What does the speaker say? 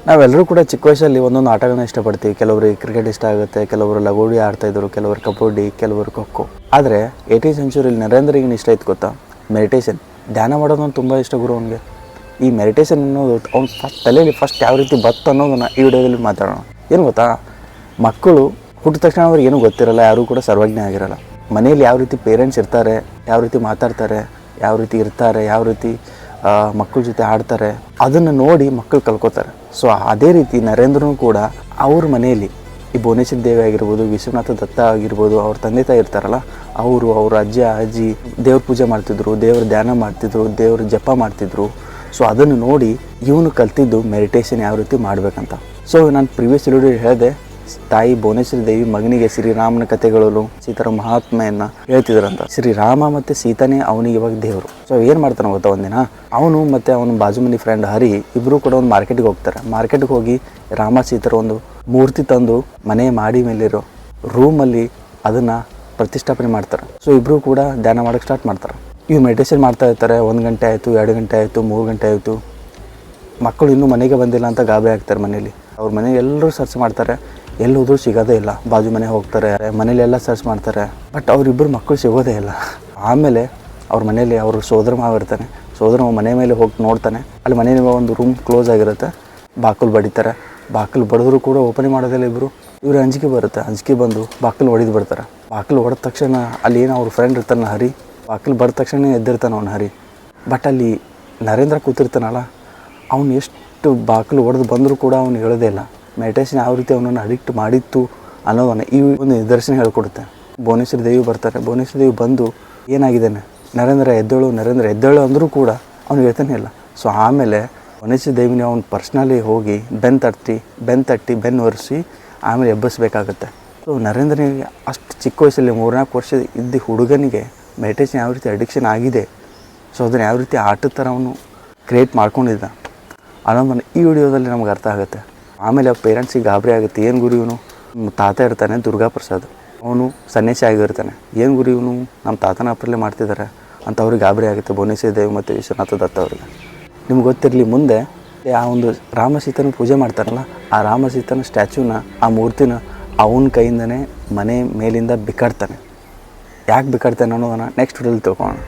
ನಾವೆಲ್ಲರೂ ಕೂಡ ಚಿಕ್ಕ ವಯಸ್ಸಲ್ಲಿ ಒಂದೊಂದು ಆಟಗಳನ್ನ ಇಷ್ಟಪಡ್ತೀವಿ. ಕೆಲವರಿಗೆ ಕ್ರಿಕೆಟ್ ಇಷ್ಟ ಆಗುತ್ತೆ, ಕೆಲವರು ಲಗೋರಿ ಆಡ್ತಾಯಿದ್ರು, ಕೆಲವರು ಕಬಡ್ಡಿ, ಕೆಲವರು ಖೋಖೋ. ಆದರೆ 18th ಸೆಂಚುರಿಲಿ ನರೇಂದ್ರಿಗೆ ಇಷ್ಟ ಇತ್ತು ಗೊತ್ತಾ, ಮೆಡಿಟೇಷನ್, ಧ್ಯಾನ ಮಾಡೋದು ತುಂಬ ಇಷ್ಟ ಗುರು ಅವನಿಗೆ. ಈ ಮೆಡಿಟೇಷನ್ ಅನ್ನೋದು ಅವ್ನು ತಲೆಯಲ್ಲಿ ಫಸ್ಟ್ ಯಾವ ರೀತಿ ಬತ್ತು ಅನ್ನೋದನ್ನು ಈ ವಿಡಿಯೋದಲ್ಲಿ ಮಾತಾಡೋಣ. ಏನು ಗೊತ್ತಾ, ಮಕ್ಕಳು ಹುಟ್ಟಿದ ತಕ್ಷಣ ಅವ್ರಿಗೆ ಏನೂ ಗೊತ್ತಿರಲ್ಲ, ಯಾರೂ ಕೂಡ ಸರ್ವಜ್ಞ ಆಗಿರಲ್ಲ. ಮನೆಯಲ್ಲಿ ಯಾವ ರೀತಿ ಪೇರೆಂಟ್ಸ್ ಇರ್ತಾರೆ, ಯಾವ ರೀತಿ ಮಾತಾಡ್ತಾರೆ, ಯಾವ ರೀತಿ ಇರ್ತಾರೆ, ಯಾವ ರೀತಿ ಮಕ್ಕಳ ಜೊತೆ ಆಡ್ತಾರೆ, ಅದನ್ನು ನೋಡಿ ಮಕ್ಕಳು ಕಲ್ಕೋತಾರೆ. ಸೊ ಅದೇ ರೀತಿ ನರೇಂದ್ರನೂ ಕೂಡ ಅವ್ರ ಮನೆಯಲ್ಲಿ ಈ ಭುವನೇಶ್ವರಿ ದೇವಿ ಆಗಿರ್ಬೋದು, ವಿಶ್ವನಾಥ ದತ್ತ ಆಗಿರ್ಬೋದು, ಅವ್ರ ತಂದೆ ತಾಯಿ ಇರ್ತಾರಲ್ಲ, ಅವರು ಅವ್ರ ಅಜ್ಜಿ ದೇವ್ರ ಪೂಜೆ ಮಾಡ್ತಿದ್ರು, ದೇವ್ರ ಧ್ಯಾನ ಮಾಡ್ತಿದ್ರು, ದೇವ್ರ ಜಪ ಮಾಡ್ತಿದ್ರು. ಸೊ ಅದನ್ನು ನೋಡಿ ಇವನು ಕಲ್ತಿದ್ದು ಮೆಡಿಟೇಷನ್ ಯಾವ ರೀತಿ ಮಾಡಬೇಕಂತ. ಸೊ ನಾನು ಪ್ರಿವಿಯಸ್ ವಿಡಿಯೋ ಹೇಳಿದೆ, ತಾಯಿ ಭುವನೇಶ್ವರಿ ದೇವಿ ಮಗನಿಗೆ ಶ್ರೀರಾಮನ ಕಥೆಗಳು, ಸೀತಾರ ಮಹಾತ್ಮೆಯನ್ನು ಹೇಳ್ತಿದ್ರಂತ. ಶ್ರೀರಾಮ ಮತ್ತು ಸೀತಾನೇ ಅವನಿಗೆ ಇವಾಗ ದೇವರು. ಸೊ ಏನು ಮಾಡ್ತಾನೆ ಗೊತ್ತಾ, ಒಂದಿನ ಅವನು ಮತ್ತು ಅವನ ಬಾಜು ಮನೆ ಫ್ರೆಂಡ್ ಹರಿ ಇಬ್ಬರು ಕೂಡ ಒಂದು ಮಾರ್ಕೆಟ್ಗೆ ಹೋಗ್ತಾರೆ. ಮಾರ್ಕೆಟ್ಗೆ ಹೋಗಿ ರಾಮ ಸೀತಾರ ಒಂದು ಮೂರ್ತಿ ತಂದು ಮನೆ ಮಾಡಿ ಮೇಲಿರೋ ರೂಮಲ್ಲಿ ಅದನ್ನು ಪ್ರತಿಷ್ಠಾಪನೆ ಮಾಡ್ತಾರೆ. ಸೊ ಇಬ್ಬರು ಕೂಡ ಧ್ಯಾನ ಮಾಡೋಕ್ಕೆ ಸ್ಟಾರ್ಟ್ ಮಾಡ್ತಾರೆ. ಇವು ಮೆಡಿಟೇಷನ್ ಮಾಡ್ತಾ ಇರ್ತಾರೆ. 1 ಗಂಟೆ ಆಯಿತು, 2 ಗಂಟೆ ಆಯಿತು, 3 ಗಂಟೆ ಆಯಿತು. ಮಕ್ಕಳು ಇನ್ನೂ ಮನೆಗೆ ಬಂದಿಲ್ಲ ಅಂತ ಗಾಬರಿ ಆಗ್ತಾರೆ. ಮನೇಲಿ ಅವ್ರ ಮನೆಗೆ ಎಲ್ಲರೂ ಸರ್ಚ್ ಮಾಡ್ತಾರೆ, ಎಲ್ಲಿ ಹೋದ್ರೂ ಸಿಗೋದೇ ಇಲ್ಲ. ಬಾಜು ಮನೆ ಹೋಗ್ತಾರೆ, ಮನೇಲೆಲ್ಲ ಸರ್ಚ್ ಮಾಡ್ತಾರೆ, ಬಟ್ ಅವರಿಬ್ಬರು ಮಕ್ಕಳು ಸಿಗೋದೇ ಇಲ್ಲ. ಆಮೇಲೆ ಅವ್ರ ಮನೇಲಿ ಅವ್ರ ಸೋದರ ಮಾವ ಇರ್ತಾನೆ. ಸೋದರ ಮಾವ ಮನೆ ಮೇಲೆ ಹೋಗಿ ನೋಡ್ತಾನೆ. ಅಲ್ಲಿ ಮನೆ ಒಂದು ರೂಮ್ ಕ್ಲೋಸ್ ಆಗಿರುತ್ತೆ. ಬಾಗಿಲು ಬಡಿತಾರೆ. ಬಾಗಿಲು ಬಡಿದ್ರು ಕೂಡ ಓಪನ್ ಮಾಡೋದಿಲ್ಲ ಇಬ್ಬರು. ಇವ್ರು ಅಂಜಿಕೆ ಬರುತ್ತೆ. ಅಂಜಿಕೆ ಬಂದು ಬಾಗಿಲು ಹೊಡೆದು ಬಿಡ್ತಾರೆ. ಬಾಗಿಲು ಹೊಡೆದ ತಕ್ಷಣ ಅಲ್ಲಿ ಏನೋ ಅವ್ರ ಫ್ರೆಂಡ್ ಇರ್ತಾನೆ ಹರಿ, ಬಾಗಿಲು ಬಡ್ದ ತಕ್ಷಣ ಎದ್ದಿರ್ತಾನೆ ಅವ್ನು ಹರಿ. ಬಟ್ ಅಲ್ಲಿ ನರೇಂದ್ರ ಕೂತಿರ್ತಾನಲ್ಲ, ಅವ್ನು ಎಷ್ಟು ಬಾಗಿಲು ಹೊಡೆದು ಬಂದರೂ ಕೂಡ ಅವ್ನು ಹೇಳೋದೇ ಇಲ್ಲ. ಮೆಡಿಟೇಷನ್ ಯಾವ ರೀತಿ ಅವನನ್ನು ಅಡಿಕ್ಟ್ ಮಾಡಿತ್ತು ಅನ್ನೋದನ್ನು ಈ ಒಂದು ನಿದರ್ಶನ ಹೇಳ್ಕೊಡುತ್ತೆ. ಭುವನೇಶ್ವರಿ ದೇವಿ ಬರ್ತಾರೆ. ಭುವನೇಶ್ವರಿ ದೇವಿ ಬಂದು ಏನಾಗಿದ್ದಾನೆ, ನರೇಂದ್ರ ಎದ್ದೇಳು ಅಂದರೂ ಕೂಡ ಅವ್ನು ಹೇಳ್ತಾನೆ ಇಲ್ಲ. ಸೊ ಆಮೇಲೆ ಭುವನೇಶ್ವರಿ ದೇವಿನ ಅವ್ನು ಪರ್ಸ್ನಲಿ ಹೋಗಿ ಬೆನ್ನು ಒರೆಸಿ ಆಮೇಲೆ ಎಬ್ಬಿಸ್ಬೇಕಾಗತ್ತೆ. ಸೊ ನರೇಂದ್ರನಿಗೆ ಅಷ್ಟು ಚಿಕ್ಕ ವಯಸ್ಸಲ್ಲಿ 3-4 ವರ್ಷ ಇದ್ದ ಹುಡುಗನಿಗೆ ಮೆಡಿಟೇಷನ್ ಯಾವ ರೀತಿ ಅಡಿಕ್ಷನ್ ಆಗಿದೆ, ಸೊ ಅದನ್ನು ಯಾವ ರೀತಿ ಆಟದ ಥರ ಅವನು ಕ್ರಿಯೇಟ್ ಮಾಡ್ಕೊಂಡಿದ್ದ ಅನ್ನೋದನ್ನು ಈ ವಿಡಿಯೋದಲ್ಲಿ ನಮ್ಗೆ ಅರ್ಥ ಆಗುತ್ತೆ. ಆಮೇಲೆ ಆ ಪೇರೆಂಟ್ಸಿಗೆ ಗಾಬರಿ ಆಗುತ್ತೆ. ಏನು ಗುರು ಇವನು, ತಾತ ಇರ್ತಾನೆ ದುರ್ಗಾ ಪ್ರಸಾದ್, ಅವನು ಸನ್ಯಾಸಿ ಆಗಿರ್ತಾನೆ, ಏನು ಗುರು ಇವನು ನಮ್ಮ ತಾತನ ಅಪ್ರಲ್ಲೇ ಮಾಡ್ತಿದ್ದಾರೆ ಅಂತ ಅವ್ರಿಗೆ ಗಾಬರಿ ಆಗುತ್ತೆ ಭುವನೇಶ್ವರಿ ದೇವಿ ಮತ್ತು ವಿಶ್ವನಾಥ ದತ್ತ ಅವ್ರಿಗೆ. ನಿಮ್ಗೆ ಗೊತ್ತಿರಲಿ, ಮುಂದೆ ಆ ಒಂದು ರಾಮಸೀತನ ಪೂಜೆ ಮಾಡ್ತಾರಲ್ಲ, ಆ ರಾಮಸೀತನ ಸ್ಟ್ಯಾಚ್ಯೂನ, ಆ ಮೂರ್ತಿನ ಅವನ ಕೈಯಿಂದನೇ ಮನೆ ಮೇಲಿಂದ ಬಿಕ್ಕಾಡ್ತಾನೆ. ಯಾಕೆ ಬಿಕ್ಕಾಡ್ತಾನೆ ಅನ್ನೋದನ್ನು ನೆಕ್ಸ್ಟ್ ವಿಡಿಯೋದಲ್ಲಿ ತಿಳ್ಕೊಳ್ಳೋಣ.